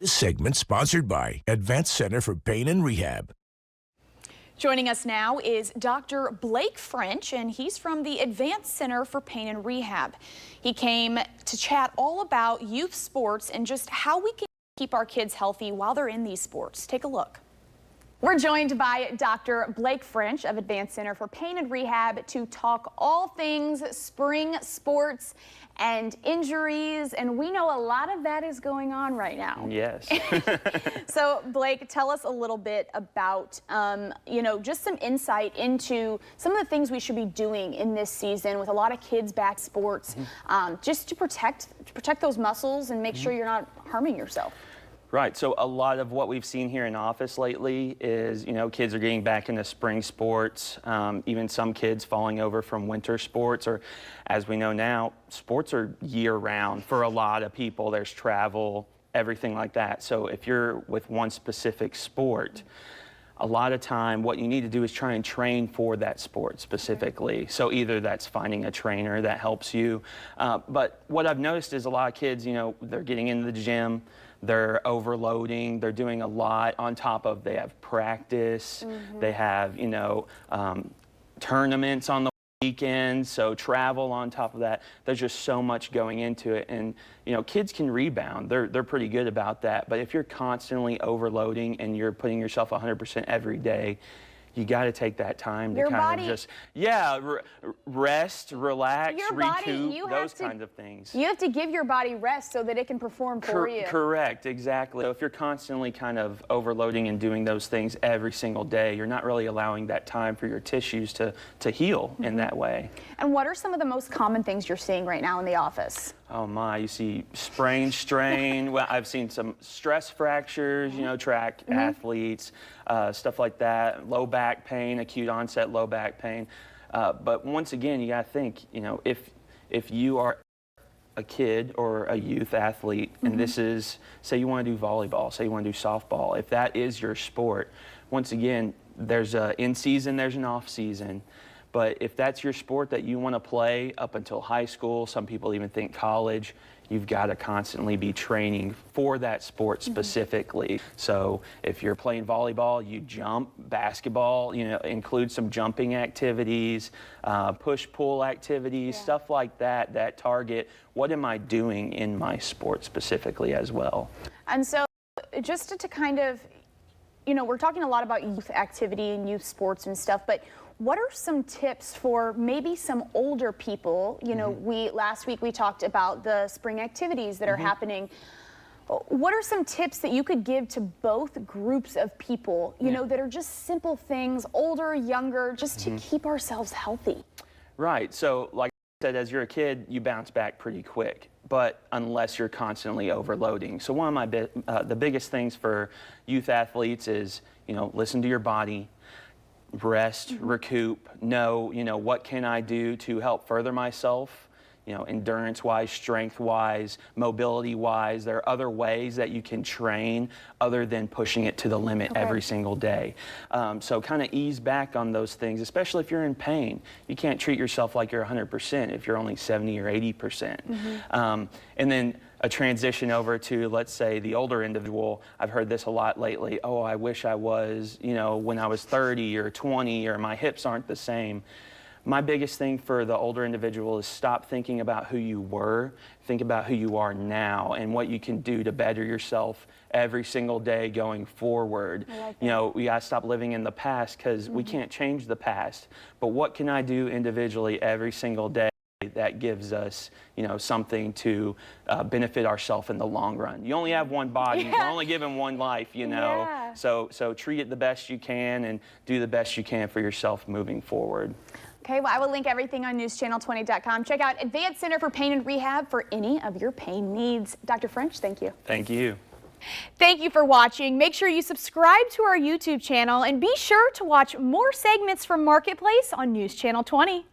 This segment sponsored by Advanced Center for Pain and Rehab. Joining us now is Dr. Blake French, and he's from the Advanced Center for Pain and Rehab. He came to chat all about youth sports and just how we can keep our kids healthy while they're in these sports. Take a look. We're joined by Dr. Blake French of Advanced Center for Pain and Rehab to talk all things spring sports and injuries, and we know a lot of that is going on right now. Yes. So Blake, tell us a little bit about, just some insight into some of the things we should be doing in this season with a lot of kids back sports, just to protect those muscles and make sure you're not harming yourself. Right, so a lot of what we've seen here in office lately is, kids are getting back into spring sports, even some kids falling over from winter sports, or as we know now, sports are year-round for a lot of people. There's travel, everything like that. So if you're with one specific sport, a lot of time what you need to do is try and train for that sport specifically. So either that's finding a trainer that helps you, but what I've noticed is a lot of kids, they're getting into the gym, they're overloading, they're doing a lot on top of they have practice, they have, tournaments on the weekends, so travel on top of that. There's just so much going into it, and kids can rebound. They're pretty good about that, but if you're constantly overloading and you're putting yourself 100% every day, you got to take that time to kind of just, rest, relax, recoup, those kinds of things. You have to give your body rest so that it can perform for you. Correct, exactly. So if you're constantly kind of overloading and doing those things every single day, you're not really allowing that time for your tissues to heal in that way. And what are some of the most common things you're seeing right now in the office? Oh my, you see sprain, strain. Well, I've seen some stress fractures, track athletes, stuff like that, low back pain, acute onset low back pain. But once again, you gotta think, if you are a kid or a youth athlete, and this is, say you wanna do volleyball, say you wanna do softball, if that is your sport, once again, there's a in season, there's an off season. But if that's your sport that you want to play up until high school, some people even think college, you've got to constantly be training for that sport specifically. So if you're playing volleyball, you jump, basketball, include some jumping activities, push-pull activities, stuff like that, that target what am I doing in my sport specifically as well. And so just to kind of, we're talking a lot about youth activity and youth sports and stuff, but what are some tips for maybe some older people? Last week we talked about the spring activities that are happening. What are some tips that you could give to both groups of people, that are just simple things, older, younger, just to keep ourselves healthy? Right, so like I said, as you're a kid, you bounce back pretty quick, but unless you're constantly overloading. So one of the biggest things for youth athletes is, listen to your body, rest, recoup, know, what can I do to help further myself, endurance-wise, strength-wise, mobility-wise. There are other ways that you can train other than pushing it to the limit every single day. So kind of ease back on those things, especially if you're in pain. You can't treat yourself like you're 100% if you're only 70 or 80%. And then a transition over to, let's say, the older individual. I've heard this a lot lately. Oh, I wish I was, when I was 30 or 20, or my hips aren't the same. My biggest thing for the older individual is stop thinking about who you were, think about who you are now and what you can do to better yourself every single day going forward. We gotta stop living in the past because we can't change the past. But what can I do individually every single day that gives us, something to benefit ourselves in the long run? You only have one body, we're only given one life, So treat it the best you can and do the best you can for yourself moving forward. Okay, well, I will link everything on newschannel20.com. Check out Advanced Center for Pain and Rehab for any of your pain needs. Dr. French, thank you. Thank you. Thank you for watching. Make sure you subscribe to our YouTube channel and be sure to watch more segments from Marketplace on News Channel 20.